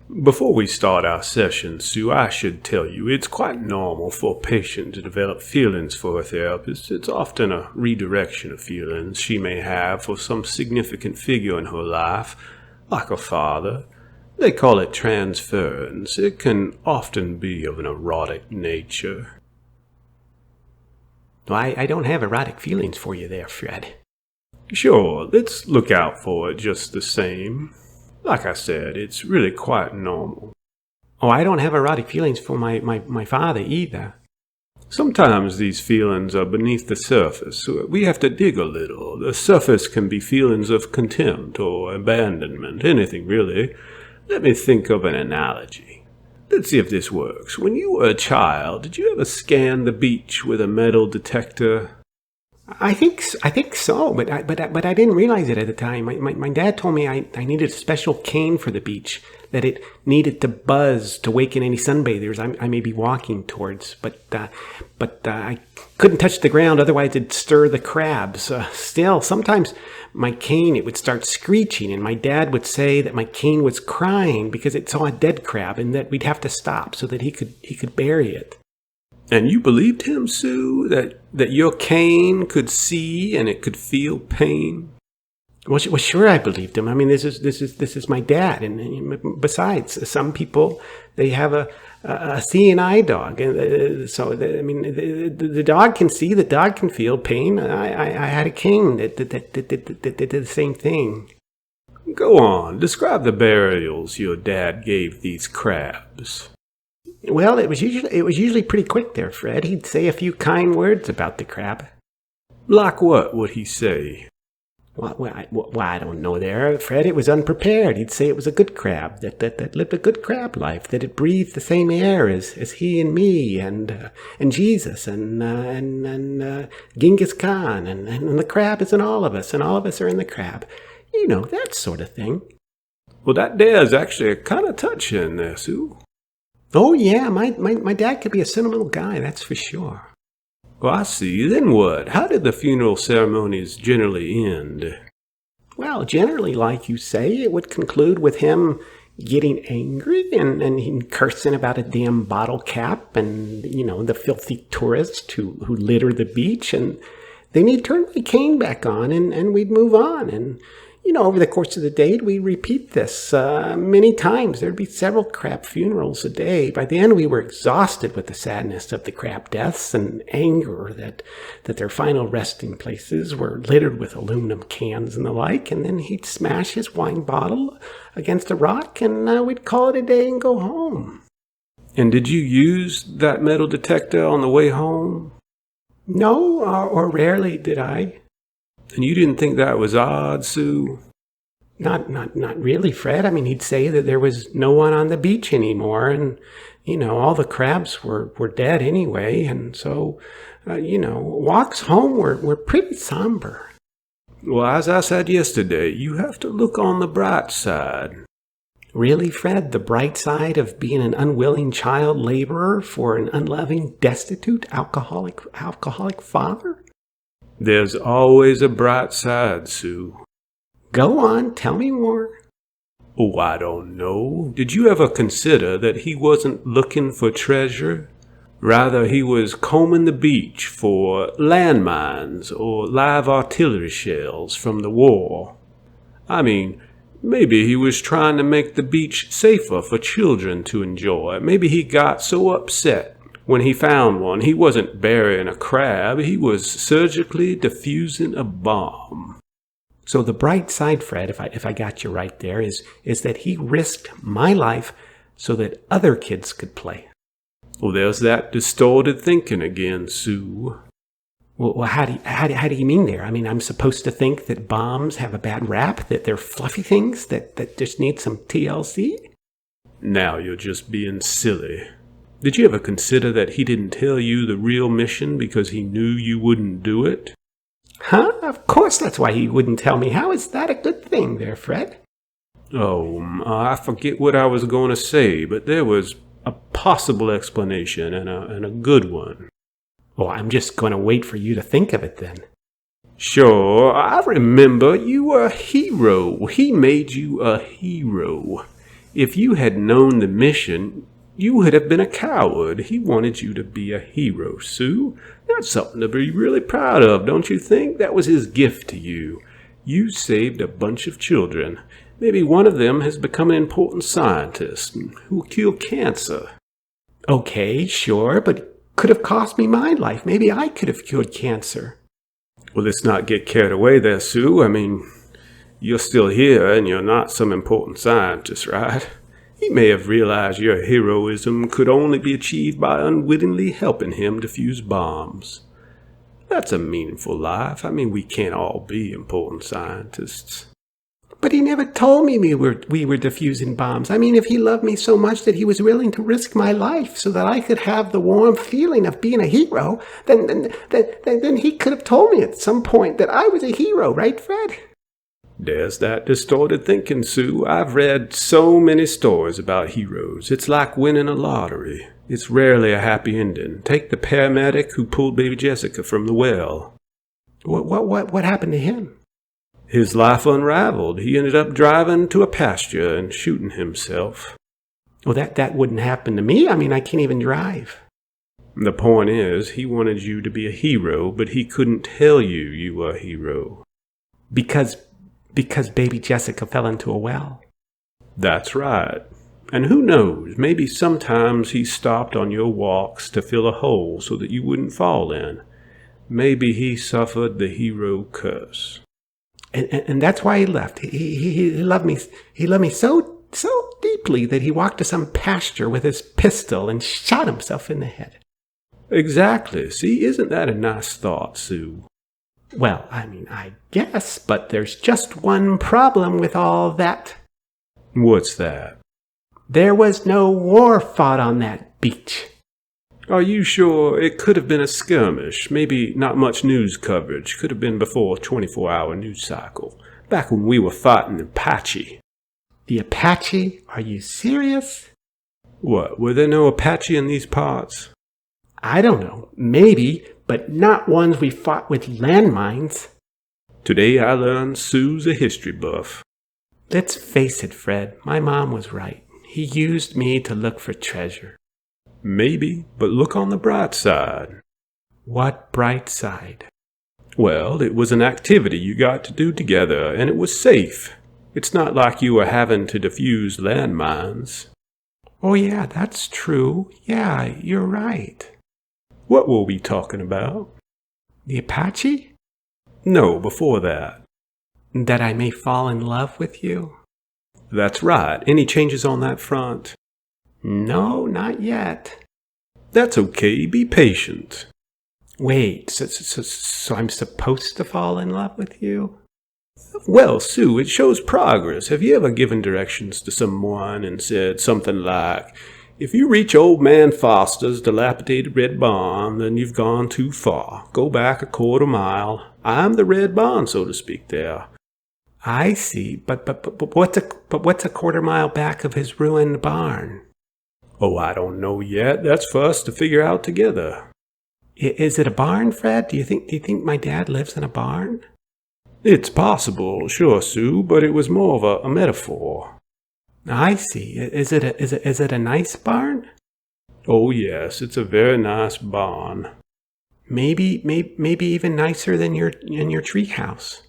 Before we start our session, Sue, I should tell you it's quite normal for a patient to develop feelings for a therapist. It's often a redirection of feelings she may have for some significant figure in her life, like a father. They call it transference. It can often be of an erotic nature. I don't have erotic feelings for you there, Fred. Sure, let's look out for it just the same. Like I said, it's really quite normal. Oh, I don't have erotic feelings for my father either. Sometimes these feelings are beneath the surface. We have to dig a little. The surface can be feelings of contempt or abandonment, anything really. Let me think of an analogy. Let's see if this works. When you were a child, did you ever scan the beach with a metal detector? I think so, but I didn't realize it at the time. My dad told me I needed a special cane for the beach, that it needed to buzz to waken any sunbathers I may be walking towards. But I couldn't touch the ground, otherwise it'd stir the crabs. Still, sometimes my cane, it would start screeching, and my dad would say that my cane was crying because it saw a dead crab and that we'd have to stop so that he could bury it. And you believed him, Sue, that your cane could see and it could feel pain? Well, sure, I believed him. I mean, this is my dad, and besides, some people, they have a seeing eye dog, and the dog can see, the dog can feel pain. I had a cane that did the same thing. Go on, describe the burials your dad gave these crabs. Well, it was usually pretty quick there, Fred. He'd say a few kind words about the crab. Like what would he say? Well, I don't know there, Fred. It was unprepared. He'd say it was a good crab, that lived a good crab life, that it breathed the same air as he and me, and Jesus, and Genghis Khan, and the crab is in all of us, and all of us are in the crab. You know, that sort of thing. Well, that there's actually kind of touching there, Sue. Oh, yeah, my dad could be a sentimental guy, that's for sure. Well, I see. Then what? How did the funeral ceremonies generally end? Well, generally, like you say, it would conclude with him getting angry and cursing about a damn bottle cap and, the filthy tourists who litter the beach. And then he'd turn my cane back on and we'd move on. And, over the course of the day, we'd repeat this many times. There'd be several crab funerals a day. By the end, we were exhausted with the sadness of the crab deaths and anger that their final resting places were littered with aluminum cans and the like. And then he'd smash his wine bottle against a rock, and we'd call it a day and go home. And did you use that metal detector on the way home? No, or rarely did I. And you didn't think that was odd, Sue? Not really, Fred. I mean, he'd say that there was no one on the beach anymore, and, all the crabs were dead anyway, and so, walks home were pretty somber. Well, as I said yesterday, you have to look on the bright side. Really, Fred? The bright side of being an unwilling child laborer for an unloving, destitute, alcoholic father? There's always a bright side, Sue. Go on, tell me more. Oh, I don't know. Did you ever consider that he wasn't looking for treasure? Rather, he was combing the beach for landmines or live artillery shells from the war. I mean, maybe he was trying to make the beach safer for children to enjoy. Maybe he got so upset when he found one, he wasn't burying a crab, he was surgically defusing a bomb. So the bright side, Fred, if I got you right there, is that he risked my life so that other kids could play. Well, there's that distorted thinking again, Sue. Well, how do you mean there? I mean, I'm supposed to think that bombs have a bad rap, that they're fluffy things, that just need some TLC? Now you're just being silly. Did you ever consider that he didn't tell you the real mission because he knew you wouldn't do it? Huh? Of course that's why he wouldn't tell me. How is that a good thing there, Fred? Oh, I forget what I was going to say, but there was a possible explanation and a good one. Well, I'm just going to wait for you to think of it then. Sure, I remember you were a hero. He made you a hero. If you had known the mission, you would have been a coward. He wanted you to be a hero, Sue. That's something to be really proud of, don't you think? That was his gift to you. You saved a bunch of children. Maybe one of them has become an important scientist who will cure cancer. Okay, sure, but it could have cost me my life. Maybe I could have cured cancer. Well, let's not get carried away there, Sue. I mean, you're still here and you're not some important scientist, right? He may have realized your heroism could only be achieved by unwittingly helping him defuse bombs. That's a meaningful life. I mean, we can't all be important scientists. But he never told me we were defusing bombs. I mean, if he loved me so much that he was willing to risk my life so that I could have the warm feeling of being a hero, then he could have told me at some point that I was a hero, right, Fred? There's that distorted thinking, Sue. I've read so many stories about heroes. It's like winning a lottery. It's rarely a happy ending. Take the paramedic who pulled baby Jessica from the well. What happened to him? His life unraveled. He ended up driving to a pasture and shooting himself. Well, that wouldn't happen to me. I mean, I can't even drive. The point is, he wanted you to be a hero, but he couldn't tell you were a hero. Because baby Jessica fell into a well. That's right. And who knows, maybe sometimes he stopped on your walks to fill a hole so that you wouldn't fall in. Maybe he suffered the hero curse. And that's why he left. He loved me. He loved me so deeply that he walked to some pasture with his pistol and shot himself in the head. Exactly. See, isn't that a nice thought, Sue? Well, I mean, I guess, but there's just one problem with all that. What's that? There was no war fought on that beach. Are you sure? It could have been a skirmish. Maybe not much news coverage. Could have been before a 24-hour news cycle. Back when we were fighting Apache. The Apache? Are you serious? What, were there no Apache in these parts? I don't know. Maybe, but not ones we fought with landmines. Today I learned Sue's a history buff. Let's face it, Fred. My mom was right. He used me to look for treasure. Maybe, but look on the bright side. What bright side? Well, it was an activity you got to do together, and it was safe. It's not like you were having to defuse landmines. Oh yeah, that's true. Yeah, you're right. What were we talking about? The Apache? No, before that. That I may fall in love with you? That's right. Any changes on that front? No, not yet. That's okay. Be patient. Wait, so I'm supposed to fall in love with you? Well, Sue, it shows progress. Have you ever given directions to someone and said something like, if you reach old man Foster's dilapidated red barn, then you've gone too far. Go back a quarter mile. I'm the red barn, so to speak, there. I see, but what's a quarter mile back of his ruined barn? Oh, I don't know yet. That's for us to figure out together. Is it a barn, Fred? Do you think my dad lives in a barn? It's possible, sure, Sue, but it was more of a metaphor. I see. Is it a nice barn? Oh yes, it's a very nice barn. Maybe even nicer than your treehouse.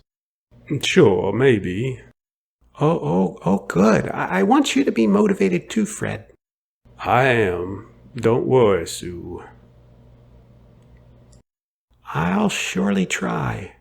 Sure, maybe. Oh, good. I want you to be motivated too, Fred. I am. Don't worry, Sue. I'll surely try.